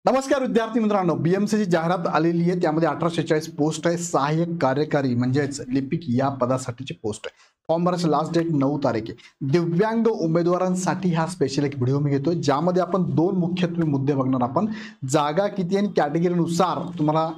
नमस्कार विद्यार्थी मित्रांनो, बीएमसीची जाहिरात आलेली आहे. त्यामध्ये 1846 पोस्ट आहे. सहाय्यक कार्यकारी म्हणजेच लिपिक या पदासाठीची पोस्ट आहे. फॉर्म भरायची लास्ट डेट 9 तारीख आहे. दिव्यांग उमेदवारांसाठी हा स्पेशल एक व्हिडिओ मी घेतोय, ज्यामध्ये आपण दोन मुख्यत्वे मुद्दे बघणार. आपण जागा किती आणि कॅटेगरीनुसार तुम्हाला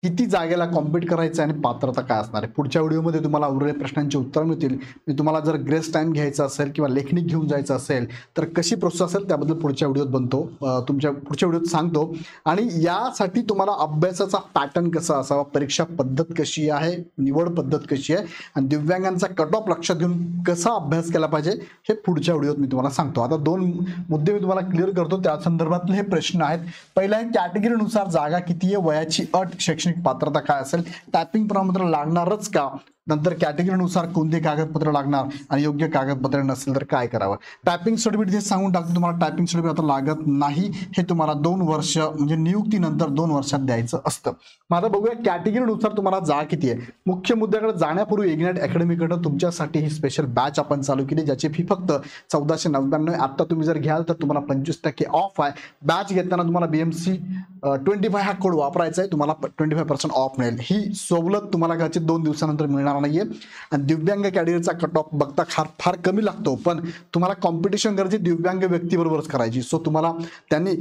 किती जागेला कॉम्पीट करायचं आणि पात्रता काय असणार आहे. पुढच्या व्हिडिओमध्ये तुम्हाला उरलेल्या प्रश्नांची उत्तर मिळतील. मी तुम्हाला जर ग्रेस टाइम घ्यायचा असेल किंवा लेखनिक घेऊन जायचं असेल तर कशी प्रोसेस असेल त्याबद्दल पुढच्या व्हिडिओत तुमच्या पुढच्या व्हिडिओत सांगतो. आणि यासाठी तुम्हाला अभ्यासाचा पॅटर्न कसा असावा, परीक्षा पद्धत कशी आहे, निवड पद्धत कशी आहे आणि दिव्यांगांचा कट ऑफ लक्षात घेऊन कसा अभ्यास केला पाहिजे हे पुढच्या व्हिडिओत मी तुम्हाला सांगतो. आता दोन मुद्दे मी तुम्हाला क्लिअर करतो, त्या संदर्भातले हे प्रश्न आहेत. पहिला आहे कॅटेगरीनुसार जागा किती आहे, वयाची अट, शैक्षणिक पात्रता काय असेल, टायपिंग प्रमाणपत्र लागणारच का, नंतर कॅटेगरीनुसार कोणते कागदपत्र लागणार आणि योग्य कागदपत्र नसेल तर काय करावं. टायपिंग सर्टिफिकेट हे सांगून टाकतो तुम्हाला. टायपिंग सर्टिफिकेट आता लागत नाही, हे तुम्हाला 2 वर्ष म्हणजे नियुक्तीनंतर 2 वर्षात द्यायचं असतं. मग आता बघूया कॅटेगरीनुसार तुम्हाला जागा किती आहे. मुख्य मुद्द्याकडे जाण्यापूर्वी इग्नाइट अकॅडमीकडे तुमच्यासाठी ही स्पेशल बॅच आपण चालू केली, ज्याची फी फक्त 1499. आता तुम्ही जर घ्याल तर तुम्हाला 25% ऑफ आहे. बॅच घेताना तुम्हाला BMC 25 हा कोड वापरायचा आहे, तुम्हाला 25% ऑफ मिळेल. ही सवलत तुम्हाला कदाचित 2 दिवसानंतर मिळणार नाहीये. आणि दिव्यांग कॅटेगरीचा कट ऑफ बघता फार कमी लागतो, पण तुम्हाला कॉम्पिटिशन करायची दिव्यांग व्यक्तीबरोबरच करायची. सो तुम्हाला त्यांनी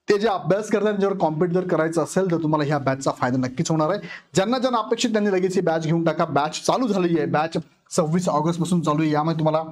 ते जे अभ्यास करतात त्यांच्यावर कॉम्पिट जर करायचं असेल तर तुम्हाला ह्या बॅचचा फायदा नक्कीच होणार आहे. ज्यांना अपेक्षित त्यांनी लगेच ही बॅच घेऊन टाका. बॅच चालू झालेली आहे. बॅच 26 ऑगस्ट पासून चालू आहे. यामध्ये तुम्हाला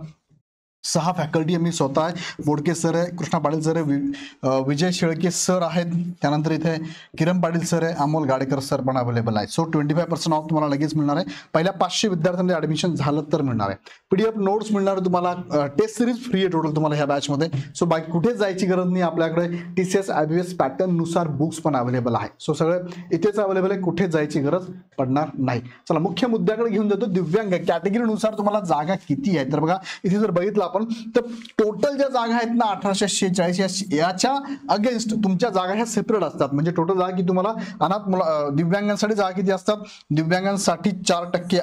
6 फॅकल्टी आहे. मी स्वतः आहे, बोडके सर आहे, कृष्णा पाटील सर आहे, विजय शेळके सर आहेत, त्यानंतर इथे किरण पाटील सर आहे, अमोल गाडेकर सर पण अवेलेबल आहे. सो 25% ऑफ तुम्हाला लगेच मिळणार आहे. पहिल्या 500 विद्यार्थ्यांमध्ये ऍडमिशन झालं तर मिळणार आहे. PDF नोट्स मिळणार आहे तुम्हाला. टेस्ट सिरीज फ्री आहे टोटल तुम्हाला ह्या बॅचमध्ये. सो बाकी कुठेच जायची गरज नाही. आपल्याकडे TCS IBS पॅटर्न नुसार बुक्स पण अवेलेबल आहे. सो सगळं इथेच अवेलेबल आहे, कुठेच जायची गरज पडणार नाही. चला मुख्य मुद्द्याकडे घेऊन जातो. दिव्यांग कॅटेगरीनुसार तुम्हाला जागा किती आहे तर बघा, इथे जर बघितलं आपण तर टोटल ज्या जागा आहेत ना 1846 याच्या अगेन्स्ट तुमच्या जागा ह्या सेपरेट असतात. म्हणजे टोटल जागा की तुम्हाला दिव्यांगांसाठी जागा किती असतात, दिव्यांगांसाठी 4%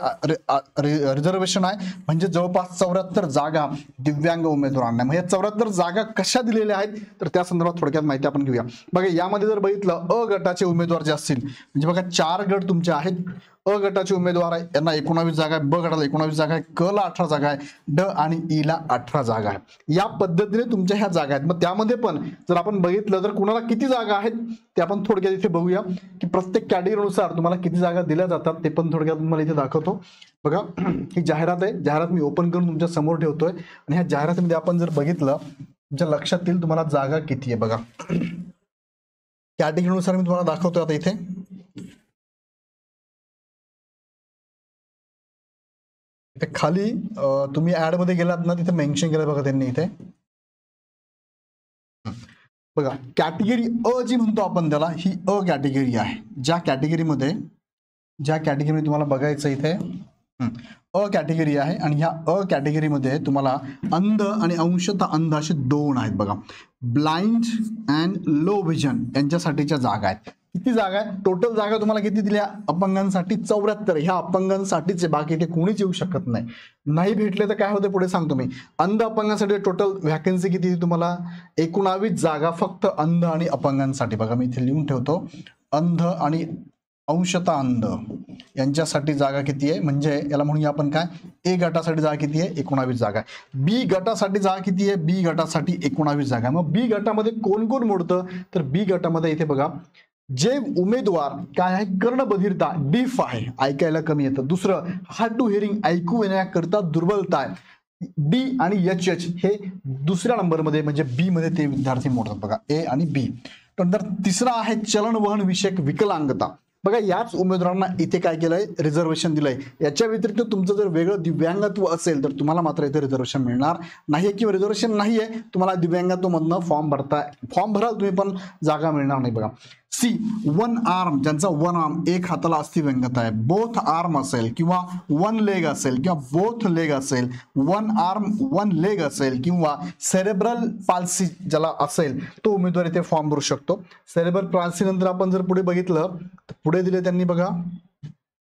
रिझर्वेशन आहे. म्हणजे जवळपास 74 जागा दिव्यांग उमेदवारांना. म्हणजे 74 जागा कशा दिलेल्या आहेत तर त्या संदर्भात थोडक्यात माहिती आपण घेऊया. बघा यामध्ये जर बघितलं अ गटाचे उमेदवार जे असतील, म्हणजे बघा 4 गट तुमचे आहेत. अ गटाचे उमेदवार आहे यांना 19 जागा आहे, ब गटाला 19 जागा आहे, क ला 18 जागा आहे, ड आणि ई ला 18 जागा आहे. या पद्धतीने तुमच्या ह्या जागा आहेत. मग त्यामध्ये पण जर आपण बघितलं तर कुणाला किती जागा आहेत ते आपण थोडक्यात इथे बघूया की प्रत्येक कॅटेगरीनुसार तुम्हाला किती जागा दिल्या जातात ते पण थोडक्यात तुम्हाला इथे दाखवतो. बघा ही जाहिरात आहे. जाहिरात मी ओपन करून तुमच्या समोर ठेवतोय आणि ह्या जाहिरातीमध्ये आपण जर बघितलं तुमच्या लक्षात येईल तुम्हाला जागा किती आहे. बघा कॅटेगरीनुसार मी तुम्हाला दाखवतोय. आता इथे खाली तुम्ही ऍड मध्ये गेलात ना, तिथे मेन्शन केलं बघा त्यांनी इथे. बघा कॅटेगरी अ जी म्हणतो आपण त्याला, ही अ कॅटेगरी आहे. ज्या कॅटेगरीमध्ये तुम्हाला बघायचं इथे अ कॅटेगरी आहे आणि ह्या अ कॅटेगरीमध्ये तुम्हाला अंध आणि अंशतः अंध असे 2 आहेत. बघा ब्लाइंड अँड लो विजन यांच्यासाठीच्या जागा आहेत. किती जागा आहे टोटल जागा तुम्हाला किती दिल्या अपंगांसाठी 74. ह्या अपंगांसाठीच, बाकी इथे कोणीच येऊ शकत नाही. नाही भेटले तर काय होते पुढे सांगतो मी. अंध अपंगांसाठी टोटल व्हॅकन्सी किती तुम्हाला 19 जागा फक्त अंध आणि अपंगांसाठी. बघा मी इथे लिहून ठेवतो, अंध आणि अंशतः अंध यांच्यासाठी जागा किती आहे, म्हणजे याला म्हणूया आपण काय, ए गटासाठी जागा किती आहे 19 जागा. बी गटासाठी जागा किती आहे, बी गटासाठी 19 जागा. मग बी गटामध्ये कोण कोण मोडतं तर बी गटामध्ये इथे बघा जे उमेदवार काय आहे, कर्णबधिरता डीफ आहे, ऐकायला कमी येतं. दुसरं हार्ड टू हिअरिंग, ऐकू येण्याकरता दुर्बलता आहे. डी आणि एच हे दुसऱ्या नंबरमध्ये म्हणजे बी मध्ये ते विद्यार्थी मोडतात. बघा ए आणि बी. नंतर तिसरा आहे चलनवहन विषयक विकलांगता. बघा याच उमेदवारांना इथे काय केलंय, रिझर्वेशन दिलंय. याच्या व्यतिरिक्त तुमचं जर वेगळं दिव्यांगत्व असेल तर तुम्हाला मात्र इथे रिझर्वेशन मिळणार नाहीये किंवा रिझर्वेशन नाहीये, तुम्हाला दिव्यांगत्वमधनं फॉर्म भराल तुम्ही पण जागा मिळणार नाही. बघा सी वन आर्म, ज्यांचा वन आर्म एक हाताला अस्थिव्यंगता आहे, बोथ आर्म असेल किंवा वन लेग असेल किंवा बोथ लेग असेल, वन आर्म वन लेग असेल किंवा सेरेब्रल पाल्सी ज्याला असेल तो उमेदवार इथे फॉर्म भरू शकतो. सेरेब्रल पाल्सी नंतर आपण जर पुढे बघितलं तर पुढे दिले त्यांनी बघा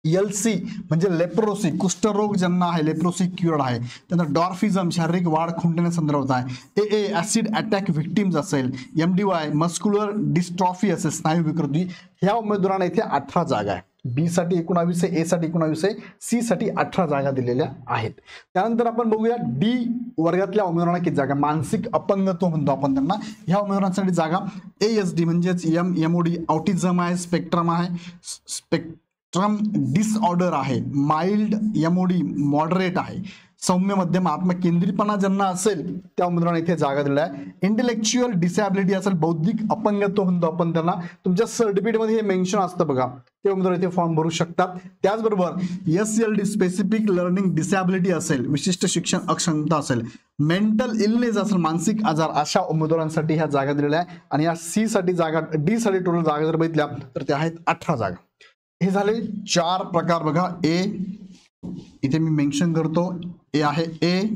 LC म्हणजे लेप्रोसी, कुष्ठरोग ज्यांना आहे, लेप्रोसी क्युअर्ड आहे. त्यानंतर डॉर्फिझम, शारीरिक वाढ खुंटणे संदर्भात आहे. AA ऍसिड अटॅक व्हिक्टिम्स असेल. MDY मस्क्युलर डिस्ट्रॉफी असेल, स्नायू विकृती. ह्या उमेदवारांना इथे 18 जागा आहे. B साठी 19 आहे, A साठी 19 आहे, C साठी 18 जागा दिलेल्या आहेत. त्यानंतर आपण बघूया D वर्गातल्या उमेदवारांना किती जागा. मानसिक अपंगत्व म्हणतो आपण त्यांना. ह्या उमेदवारांसाठी जागा ASD म्हणजेच MOD ऑटिझम आहे, स्पेक्ट्रम आहे, स्पेक्ट्रम डिसऑर्डर आहे, माइल्ड MOD मॉडरेट आहे, सौम्य मध्यम आत्मकेंद्रीपणा ज्यांना असेल त्या उमेदवारांना इथे जागा दिलेल्या आहे. इंटेलेक्च्युअल डिसॅबिलिटी असेल, बौद्धिक अपंगत्व म्हणतो आपण त्यांना. तुमच्या सर्टिफिकेटमध्ये हे मेन्शन असतं बघा, ते उमेदवार इथे फॉर्म भरू शकतात. त्याचबरोबर SLD स्पेसिफिक लर्निंग डिसॅबिलिटी असेल, विशिष्ट शिक्षण अक्षमता असेल, मेंटल इलनेस असेल, मानसिक आजार, अशा उमेदवारांसाठी ह्या जागा दिलेल्या आहे. आणि या C साठी जागा, D साठी टोटल जागा जर बघितल्या तर त्या आहेत 18 जागा. हे झाले 4 प्रकार बघा. A इथे मी मेन्शन करतो, A आहे A,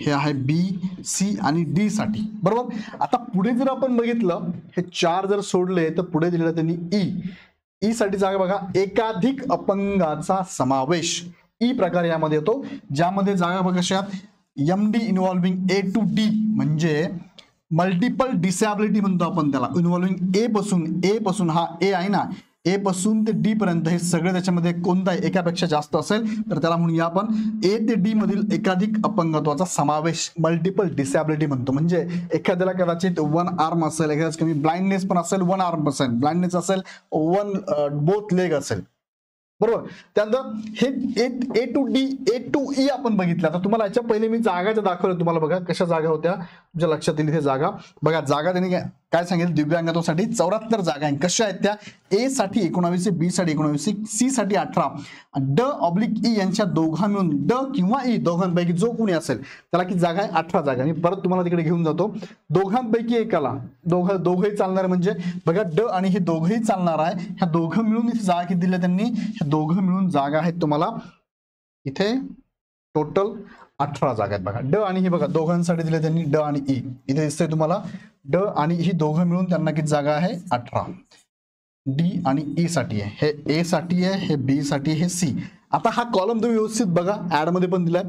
हे आहे B, C आणि D साठी, बरोबर. आता पुढे जर आपण बघितलं, हे 4 जर सोडले तर पुढे दिलेलं त्यांनी E साठी जागा बघा, एकाधिक अपंगाचा समावेश, E प्रकार यामध्ये येतो, ज्यामध्ये जागा बघा कशात, MD involving A to D म्हणजे मल्टिपल डिसॅबिलिटी म्हणतो आपण त्याला. इन्व्हॉल्विंग A पासून हा A आहे ना, A पासून ते D पर्यंत हे सगळे त्याच्यामध्ये कोणताही एकापेक्षा जास्त असेल तर त्याला म्हणूया आपण A ते D मधील एकाधिक अपंगत्वाचा समावेश, मल्टिपल डिसॅबिलिटी म्हणतो. म्हणजे एखाद्याला कदाचित 1 आर्म असेल, एखाद्याच कमी ब्लाइंडनेस पण असेल, 1 आर्म असेल, ब्लाइंडनेस असेल, 1 बोथ लेग असेल, बरोबर. त्यानंतर हे A to D, A to E आपण बघितलं. आता तुम्हाला याच्या पहिले मी जागा ज्या दाखवल्या तुम्हाला बघा कशा जागा होत्या तुमच्या लक्षात येईल. इथे जागा बघा, जागा त्यांनी काय सांगितलं, दिव्यांगांसाठी 74 जागा आहेत. कशा आहेत त्या, A साठी 19, B साठी 19, C साठी 18, D/E यांच्या दोघां मिळून, D किंवा E दोघांपैकी जो कोणी असेल त्याला किती जागा आहे, 18 जागा. मी परत तुम्हाला तिकडे घेऊन जातो. दोघांपैकी एकाला, दोघंही चालणार म्हणजे बघा D आणि हे दोघंही चालणार आहे. ह्या दोघं मिळून इथे जागा किती दिल्या त्यांनी, ह्या दोघं मिळून जागा आहेत तुम्हाला इथे टोटल 18 जागा आहेत बघा. D आणि ही बघा दोघांसाठी दिले त्यांनी, D आणि E इथे दिसतंय तुम्हाला. D आणि ही दोघं मिळून त्यांना किती जागा आहे, 18. D आणि E साठी आहे, हे A साठी आहे, हे B साठी, हे C. आता हा कॉलम तुम्ही व्यवस्थित बघा, ऍड मध्ये पण दिलाय,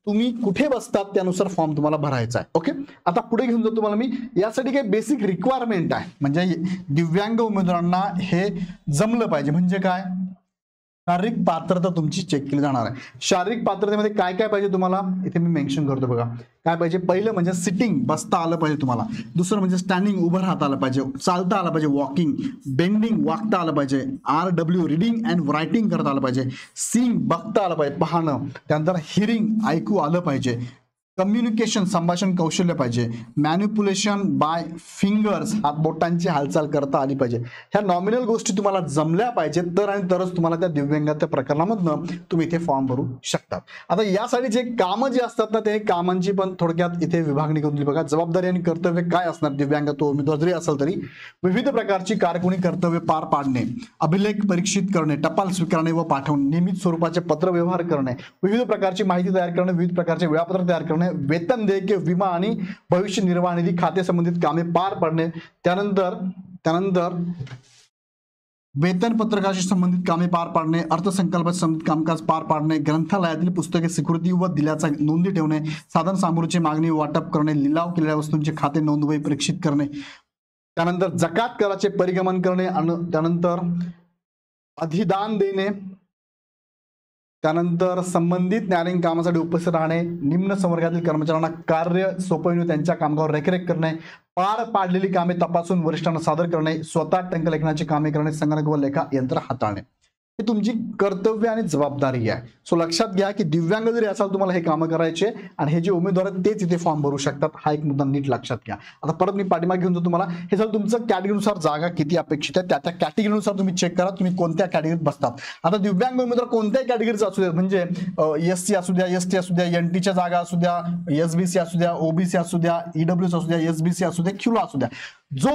तुम्ही कुठे बसतात त्यानुसार फॉर्म तुम्हाला भरायचा आहे. ओके, आता पुढे घेऊन जातो तुम्हाला मी. यासाठी काही बेसिक रिक्वायरमेंट आहे, म्हणजे दिव्यांग उमेदवारांना हे जमलं पाहिजे. म्हणजे काय, शारीरिक पात्रता तुमची चेक केली जाणार आहे. शारीरिक पात्रतेमध्ये काय काय पाहिजे तुम्हाला इथे मी मेन्शन करतो बघा. काय पाहिजे, पहिलं म्हणजे सिटिंग, बसता आलं पाहिजे तुम्हाला. दुसरं म्हणजे स्टँडिंग, उभं राहता आलं पाहिजे, चालता आलं पाहिजे, वॉकिंग, बेंडिंग, वाकता आलं पाहिजे, RW रीडिंग अँड रायटिंग करता आलं पाहिजे, सीइंग बघता आलं पाहिजे, पाहणं, त्यानंतर हिअरिंग ऐकू आलं पाहिजे, कम्युनिकेशन संभाषण कौशल्य पाहिजे, मॅन्युप्युलेशन बाय फिंगर्स हातबोटांची हालचाल करता आली पाहिजे. ह्या नॉमिनल गोष्टी तुम्हाला जमल्या पाहिजेत तर आणि तरच तुम्हाला त्या दिव्यांगाच्या प्रकरणामधनं तुम्ही इथे फॉर्म भरू शकतात. आता यासाठी जे कामं जे असतात ना, ते कामांची पण थोडक्यात इथे विभागणी करून दिली बघा. जबाबदारी आणि कर्तव्य काय असणार, दिव्यांगत्व उमेदवार जरी असेल तरी विविध प्रकारची कारकुनी कर्तव्य पार पाडणे, अभिलेख परीक्षित करणे, टपाल स्वीकारणे व पाठवणे, नियमित स्वरूपाचे पत्रव्यवहार करणे, विविध प्रकारची माहिती तयार करणे, विविध प्रकारचे वेळापत्रक तयार करणे, वेतन देयके, विमा आणि भविष्य निर्वाह निधी खाते संबंधित कामे पार पाडणे, त्यानंतर वेतन पत्रकाशी संबंधित कामे पार पाडणे, अर्थसंकल्पाशी संबंधित कामकाज पार पाडणे, ग्रंथालयातील पुस्तके स्वीकृती व दिल्याचा नोंदी ठेवणे, साधन सामुग्रीची मागणी वाटप करणे, लिलाव केलेल्या वस्तूंचे खाते नोंदवही परीक्षित करणे, त्यानंतर जकात कराचे परिगमन करणे, त्यानंतर अधिदान देणे, त्यानंतर संबंधित न्यायालयीन कामासाठी उपस्थित राहणे, निम्न संवर्गातील कर्मचाऱ्यांना कार्य सोपविणे, त्यांच्या कामकावर देखरेख करणे, पार पाडलेली कामे तपासून वरिष्ठांना सादर करणे, स्वतः टंकलेखनाची कामे करणे, संगणक व लेखा यंत्र हाताळणे, ही तुमची कर्तव्य आणि जबाबदारी आहे. सो लक्षात घ्या की दिव्यांग जरी असाल तुम्हाला हे कामं करायचे आणि हे जे उमेदवार आहेत तेच इथे फॉर्म भरू शकतात. हा एक मुद्दा नीट लक्षात घ्या. आता परत मी पाठीमागे घेऊन जातो तुम्हाला. हे सगळं तुमचं कॅटेगरीनुसार जागा किती अपेक्षित आहे त्या कॅटेगरीनुसार तुम्ही चेक करा तुम्ही कोणत्या कॅटेगरीत बसतात. आता दिव्यांग उमेदवार कोणत्याही कॅटेगरीचा असू द्या, म्हणजे SC असू द्या, ST असू द्या, NT च्या जागा असू द्या, SBC असू द्या, OBC असू द्या, EWS असू द्या, SBC असू द्या, QLA असू द्या, जो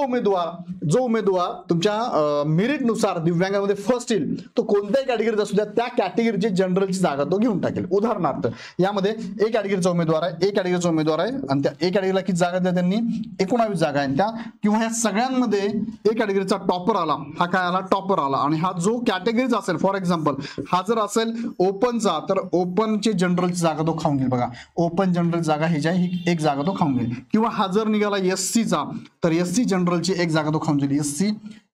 उमेदवार तुमच्या मेरिटनुसार दिव्यांगामध्ये फर्स्ट येईल तो कोणत्याही कॅटेगरीत असू द्या त्या कॅटेगरीची जनरलची जागा तो घेऊन टाकेल. उदाहरणार्थ यामध्ये ए कॅटेगरीचा उमेदवार आहे आणि त्या ए कॅटेगरीला किती जागा दिल्या त्यांनी 19 जागा आहेत त्या, किंवा ह्या सगळ्यांमध्ये ए कॅटेगरीचा टॉपर आला, हा काय आला टॉपर आला, आणि हा जो कॅटेगरीचा असेल फॉर एक्झाम्पल हा जर असेल ओपनचा तर ओपनची जनरलची जागा तो खाऊन घेईल. बघा ओपन जनरल जागा ही जी आहे ही एक जागा तो खाऊन घेईल. किंवा हा जर निघाला एससीचा तर एससी जनरलची एक जागा तो खाऊन जाईल.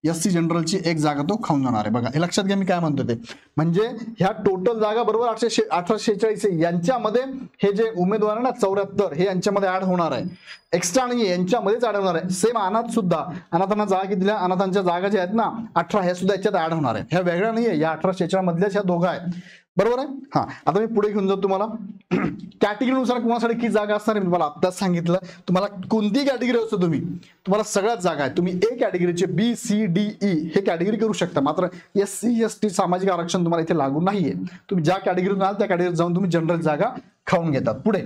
एससी जनरलची एक जागा तो खाऊन जाणार आहे. बघा हे लक्षात घ्या मी काय म्हणतो ते, म्हणजे ह्या टोटल जागा बरोबर 1846 यांच्यामध्ये हे जे उमेदवार आहे ना 74 हे यांच्यामध्ये ऍड होणार आहे, एक्स्ट्रा नाही यांच्यामध्येच ऍड होणार आहे. सेम अनाथांना जागा किती दिल्या, अनाथांच्या जागा ज्या आहेत ना 18 ह्या सुद्धा याच्यात ऍड होणार आहे. ह्या वेगळ्या नाहीये, या 1846 मधल्याच ह्या दोघा आहेत. बरोबर आहे. हा आता मी पुढे घेऊन जातो तुम्हाला कॅटेगरीनुसार कोणासाठी किती जागा असणार आहे. तुम्हाला आत्ताच सांगितलं, तुम्हाला कोणती कॅटेगरी असतो तुम्हाला सगळ्याच जागा आहेत. तुम्ही ए कॅटेगरीचे बी सी डी ई हे कॅटेगरी करू शकता, मात्र SC ST सामाजिक आरक्षण तुम्हाला इथे लागू नाहीये. तुम्ही ज्या कॅटेगरीतून आहात त्या कॅटेगरीत जाऊन तुम्ही जनरल जागा खाऊन घेतात. पुढे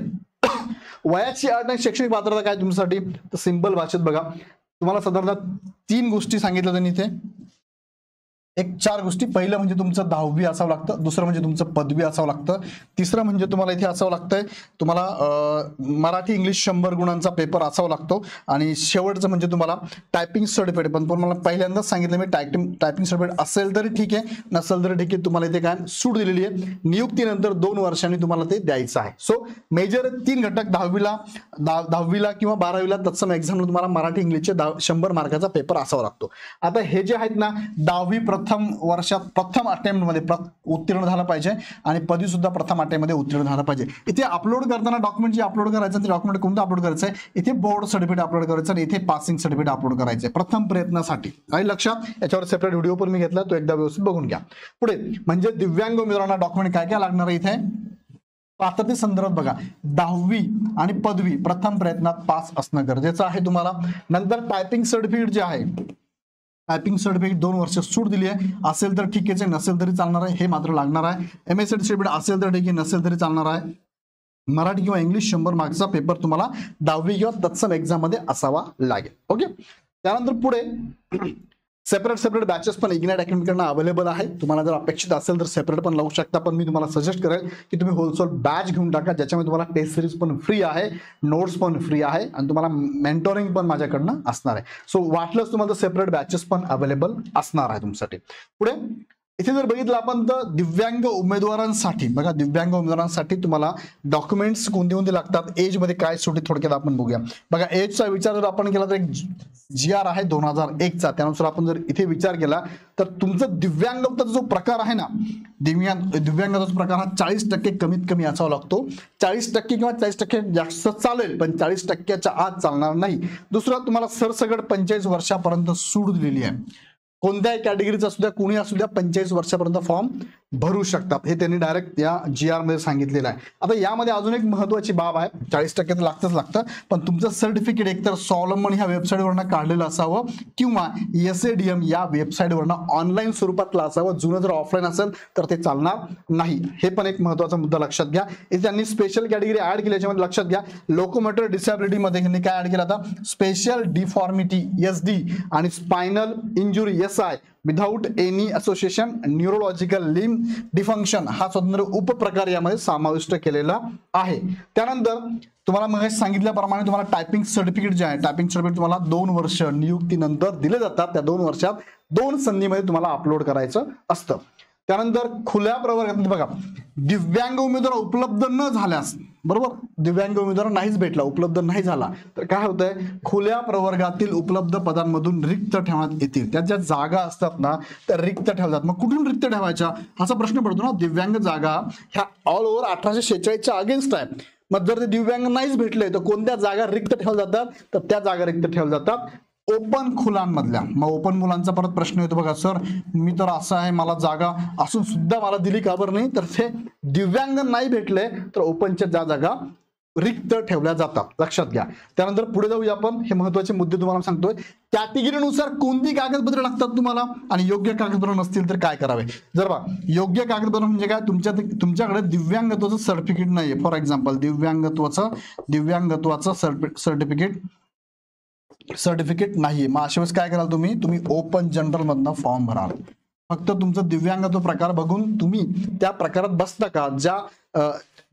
वयाची अट आणि शैक्षणिक पात्रता काय तुमच्यासाठी, तर सिंपल भाषेत बघा तुम्हाला साधारणतः 3 गोष्टी सांगितल्या त्यांनी इथे, एक 4 गोष्टी. पहिलं म्हणजे तुमचं 10वी असावं लागतं, दुसरं म्हणजे तुमचं पदवी असावं लागतं, तिसरं म्हणजे तुम्हाला इथे असावं लागतंय तुम्हाला मराठी इंग्लिश 100 गुणांचा पेपर असावा लागतो, आणि शेवटचं म्हणजे तुम्हाला टायपिंग सर्टिफिकेट. पण मला पहिल्यांदाच सांगितलं मी टायपिंग सर्टिफिकेट असेल तरी ठीक आहे, नसेल तरी ठीक आहे, तुम्हाला इथे काय सूट दिलेली आहे. नियुक्तीनंतर 2 वर्षांनी तुम्हाला ते द्यायचं आहे. सो मेजर 3 घटक 10वीला किंवा 12वीला तत्सम एक्झामला तुम्हाला मराठी इंग्लिशचे 100 मार्काचा पेपर असावा लागतो. आता हे जे आहेत ना 10वी प्रथम अटेम्प्ट मध्ये उत्तीर्ण झाला पाहिजे, आणि पदवी सुद्धा प्रथम अटेम्प्ट मध्ये उत्तीर्ण झाला पाहिजे. इथे अपलोड करताना डॉक्युमेंट जे अपलोड करायचं ते डॉक्युमेंट कोणतं अपलोड करायचं आहे, इथे बोर्ड सर्टिफिकेट अपलोड करायचं आणि इथे पासिंग सर्टिफिकेट अपलोड करायचं प्रथम प्रयत्नासाठी. काही लक्षात, याच्यावर सेपरेट व्हिडिओ पण मी घेतला, तो एकदा व्यवस्थित बघून घ्या. पुढे म्हणजे दिव्यांग उमेदवारांना डॉक्युमेंट काय काय लागणार आहे इथे पात्रते संदर्भात बघा 10वी आणि पदवी प्रथम प्रयत्नात पास असणं गरजेचं आहे तुम्हाला. नंतर टायपिंग सर्टिफिकेट जे आहे, टायपिंग सर्टिफिकेट 2 वर्ष सूट दिली आहे, असेल तर ठीक आहे, नसेल तरी चालणार आहे, हे मात्र लागणार आहे. MA सर्टिफिकेट असेल तर ठीक आहे, नसेल तरी चालणार आहे. मराठी किंवा इंग्लिश 100 मार्क्सचा पेपर तुम्हाला 10वी किंवा तत्सम एक्झाम मध्ये असावा लागेल. ओके. त्यानंतर पुढे सेपरेट बॅचेस पण इग्नाइट अकॅडमीकडनं अवेलेबल आहे. तुम्हाला जर अपेक्षित असेल तर सेपरेट पण लावू शकता, पण मी तुम्हाला सजेस्ट करेल की तुम्ही होलसेल बॅच घेऊन टाका, ज्याच्यामध्ये तुम्हाला टेस्ट सिरीज पण फ्री आहे, नोट्स पण फ्री आहे, आणि तुम्हाला मेंटोरिंग पण माझ्याकडनं असणार आहे. सो वाटलंच तुम्हाला सेपरेट बॅचेस पण अवेलेबल असणार आहे तुमच्यासाठी. पुढे इथे जर बघितलं आपण तर दिव्यांग उमेदवारांसाठी बघा, दिव्यांग उमेदवारांसाठी तुम्हाला डॉक्युमेंट्स कोणते लागतात, एज मध्ये काय सुटी थोडक्यात आपण बघूया. बघा एजचा विचार जर आपण केला तर एक GR आहे 2001चा, त्यानुसार आपण जर इथे विचार केला तर तुमचं दिव्यांगत्वाचा जो प्रकार आहे ना, दिव्यांगत्वाचा प्रकार हा 40% कमीत कमी असावा लागतो. 40% किंवा 40% जास्त चालेल, पण 40%च्या आत चालणार नाही. दुसरा तुम्हाला सरसगट 45 वर्षापर्यंत सूट दिलेली आहे. कोणत्याही कॅटेगरीचा असू द्या, कुणी असू द्या, 45 वर्षापर्यंत फॉर्म भरू शकतात, हे त्यांनी डायरेक्ट या GR मध्ये सांगितलेलं आहे. आता यामध्ये अजून एक महत्वाची बाब आहे, 40% तर लागतं, पण तुमचं सर्टिफिकेट एकतर स्वावलंबन ह्या वेबसाईटवरनं काढलेलं असावं किंवा SADM या वेबसाईटवरनं ऑनलाईन स्वरूपातलं असावं. जुनं जर ऑफलाईन असेल तर ते चालणार नाही. हे पण एक महत्वाचा मुद्दा लक्षात घ्या. इथे त्यांनी स्पेशल कॅटेगरी ऍड केली, याच्यामध्ये लक्षात घ्या लोकोमोटर डिसॅबिलिटी मध्ये त्यांनी काय ऍड केलं, आता स्पेशल डिफॉर्मिटी SD आणि spinal injury SI without any association neurological लिम डिफंक्शन हा स्वतंत्र उपप्रकार यामध्ये समाविष्ट केलेला आहे. त्यानंतर तुम्हाला मग सांगितल्याप्रमाणे तुम्हाला टायपिंग सर्टिफिकेट जे आहे, टायपिंग सर्टिफिकेट तुम्हाला 2 वर्ष नियुक्तीनंतर दिले जातात. त्या 2 वर्षात 2 संधीमध्ये तुम्हाला अपलोड करायचं असतं. त्यानंतर खुल्या प्रवर्गात बघा दिव्यांग उमेदवार उपलब्ध न झाल्यास, बरोबर, दिव्यांग उमेदवार नाहीच भेटला, उपलब्ध नाही झाला तर काय होतंय, खुल्या प्रवर्गातील उपलब्ध पदांमधून रिक्त ठेवण्यात येतील. त्या ज्या जागा असतात ना त्या रिक्त ठेवतात. मग कुठून रिक्त ठेवायच्या असा प्रश्न पडतो ना. दिव्यांग जागा ह्या ऑल ओव्हर 1846च्या अगेन्स्ट आहे. मग जर ते दिव्यांग नाहीच भेटले तर कोणत्या जागा रिक्त ठेवल्या जातात, तर त्या जागा रिक्त ठेवल्या जातात ओपन खुलांमधल्या. मग ओपन मुलांचा परत प्रश्न येतो बघा, सर मी तर असं आहे, मला जागा असून सुद्धा मला दिली का बरं नाही, तर ते दिव्यांग नाही भेटले तर ओपनच्या ज्या जागा रिक्त ठेवल्या जातात, लक्षात घ्या. त्यानंतर पुढे जाऊया आपण, हे महत्वाचे मुद्दे तुम्हाला सांगतोय. कॅटेगरीनुसार कोणती कागदपत्रे लागतात तुम्हाला, आणि योग्य कागदपत्र नसतील तर काय करावे. जर बघा योग्य कागदपत्र म्हणजे काय, तुमच्याकडे दिव्यांगत्वाचं सर्टिफिकेट नाहीये, फॉर एक्झाम्पल दिव्यांगत्वाचं सर्टिफिकेट सर्टिफिकेट नाहीये, मग अशा वेळेस काय कराल तुम्ही ओपन जनरल मधनं फॉर्म भराल. फक्त तुमचं दिव्यांगत्व प्रकार बघून तुम्ही त्या प्रकारात बसता का,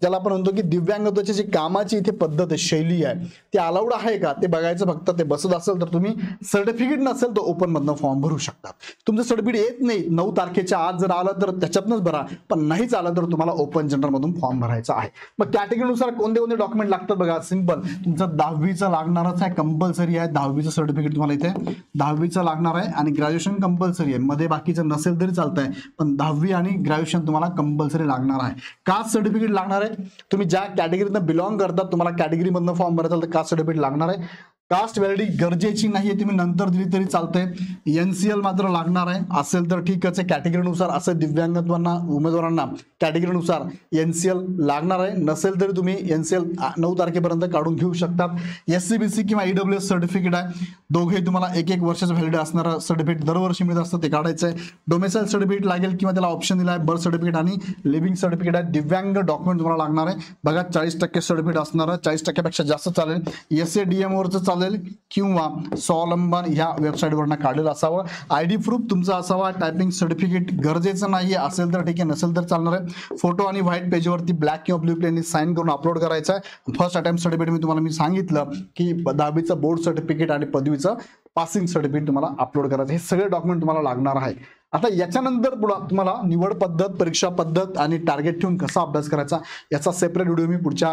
ज्याला आपण म्हणतो की दिव्यांगत्वाची जी कामाची इथे पद्धत आहे, शैली आहे, ती अलाउड आहे का ते बघायचं. फक्त ते बसत असेल तर तुम्ही, सर्टिफिकेट नसेल तर ओपन मधनं फॉर्म भरू शकता. तुमचं सर्टिफिकेट येत नाही 9 तारखेच्या आज जर आलं तर त्याच्यातनंच भरा, पण नाहीच आलं तर तुम्हाला ओपन जनरल मधून फॉर्म भरायचा आहे. मग कॅटेगरीनुसार कोणते कोणते डॉक्युमेंट लागतात बघा, सिंपल. तुमचं 10वीचं लागणारच आहे, कंपल्सरी आहे. 10वीचं सर्टिफिकेट तुम्हाला इथे 10वीचं लागणार आहे आणि ग्रॅज्युएशन कंपल्सरी आहे. मध्ये बाकीचं नसेल तरी चालतंय, पण 10वी आणि ग्रॅज्युएशन तुम्हाला कंपल्सरी लागणार आहे. कास्ट सर्टिफिकेट लागणार आहे. तुम्ही ज्या कॅटेगरीनं बिलॉंग करतात, तुम्हाला कॅटेगरी मधनं फॉर्म भरायचा तर कास्ट सर्टिफिकेट लागणार आहे. कास्ट व्हॅलिडिटी गरजेची नाहीये, तुम्ही नंतर दिली तरी चालतंय. एनसीएल मात्र लागणार आहे, असेल तर ठीकच आहे. कॅटेगरीनुसार असं दिव्यांगत्वांना उमेदवारांना कॅटेगरीनुसार एनसीएल लागणार आहे. नसेल तरी तुम्ही एनसीएल 9 तारखेपर्यंत काढून घेऊ शकतात. एससीबीसी किंवा ईडब्ल्यूएस सर्टिफिकेट आहे, दोघे तुम्हाला 1 वर्षाचं व्हॅलिड असणारं सर्टिफिकेट दरवर्षी मिळत असतं, ते काढायचं आहे. डोमेसाईल सर्टिफिकेट लागेल किंवा त्याला ऑप्शन दिला आहे, बर्थ सर्टिफिकेट आणि लिव्हिंग सर्टिफिकेट आहे. दिव्यांग डॉक्युमेंट तुम्हाला लागणार आहे बघा, 40% सर्टिफिकेट असणार आहे, 40%पेक्षा जास्त चालेल. एसएडीएम वरचं चालेल किंवा स्वावलंबन ह्या वेबसाईटवरनं काढलेलं असावं. आयडी प्रूफ तुमचा असावा. टायपिंग सर्टिफिकेट गरजेचं नाही, असेल तर ठीक आहे, नसेल तर चालणार आहे. फोटो आणि व्हाईट पेजवरती ब्लॅक किंवा ब्ल्यू पेननी साईन करून अपलोड करायचा आहे. फर्स्ट अटेम्प्ट सर्टिफिकेट तुम्हाला सांगितलं की 10वीचं बोर्ड सर्टिफिकेट आणि पदवीचं पासिंग सर्टिफिकेट तुम्हाला अपलोड करायचं. हे सगळे डॉक्युमेंट तुम्हाला लागणार आहे. आता याच्यानंतर तुम्हाला निवड पद्धत, परीक्षा पद्धत आणि टार्गेट ठेवून कसा अभ्यास करायचा याचा सेपरेट व्हिडिओ मी पुढच्या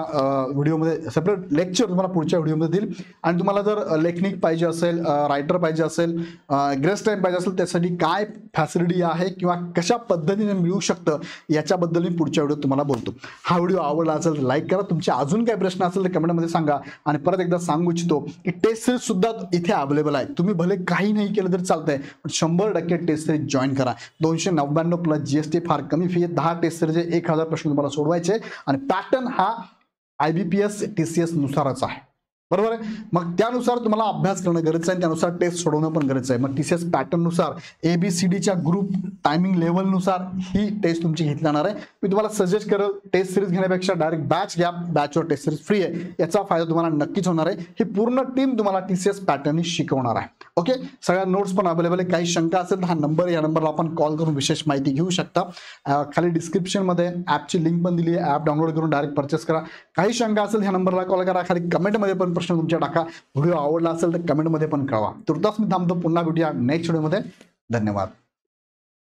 व्हिडिओमध्ये, सेपरेट लेक्चर तुम्हाला पुढच्या व्हिडिओमध्ये देईल. आणि तुम्हाला जर लेखनिक पाहिजे असेल, रायटर पाहिजे असेल, ग्रेस टाईम पाहिजे असेल, त्यासाठी काय फॅसिलिटी आहे किंवा कशा पद्धतीने मिळू शकतं याच्याबद्दल मी पुढच्या व्हिडिओत तुम्हाला बोलतो. हा व्हिडिओ आवडला असेल तर लाईक करा. तुमचे अजून काही प्रश्न असेल तर कमेंटमध्ये सांगा. आणि परत एकदा सांगू इच्छितो की टेस्ट सिरीज सुद्धा इथे अवेलेबल आहे. तुम्ही भले काही नाही केलं तरी चालतंय, पण 100% टेस्ट सिरीज जॉईन करा. 299 प्लस जीएसटी, फार कमी फी आहे. 10 टेस्ट सिरीज, 1000 प्रश्न तुम्हाला सोडवायचे आणि पॅटर्न हा IBPS TCS नुसारच आहे, बरोबर आहे. मग त्यानुसार तुम्हाला अभ्यास करणं गरजेचं आहे, त्यानुसार टेस्ट सोडवणं पण गरजेचं आहे. मग TCS पॅटर्न नुसार ABCDच्या ग्रुप टायमिंग लेवलनुसार ही टेस्ट तुमची घेतली जाणार आहे. मी तुम्हाला सजेस्ट करेल टेस्ट सिरीज घेण्यापेक्षा डायरेक्ट बॅच घ्या. बॅचवर टेस्ट सिरीज फ्री आहे, याचा फायदा तुम्हाला नक्कीच होणार आहे. ही पूर्ण टीम तुम्हाला TCS पॅटर्ननी शिकवणार आहे. ओके, सगळ्या नोट्स पण अवेलेबल आहे. काही शंका असेल तर हा नंबर, या नंबरला आपण कॉल करून विशेष माहिती घेऊ शकता. खाली डिस्क्रिप्शनमध्ये ॲपची लिंक पण दिली आहे, ॲप डाउनलोड करून डायरेक्ट परचेस करा. काही शंका असेल ह्या नंबरला कॉल करा. खाली कमेंटमध्ये पण प्रश्न तुमच्या टाका. व्हिडिओ आवडला असेल तर कमेंटमध्ये पण कळवा. तुर्तास मी थांबतो, पुन्हा भेटूया नेक्स्ट व्हिडिओमध्ये. धन्यवाद.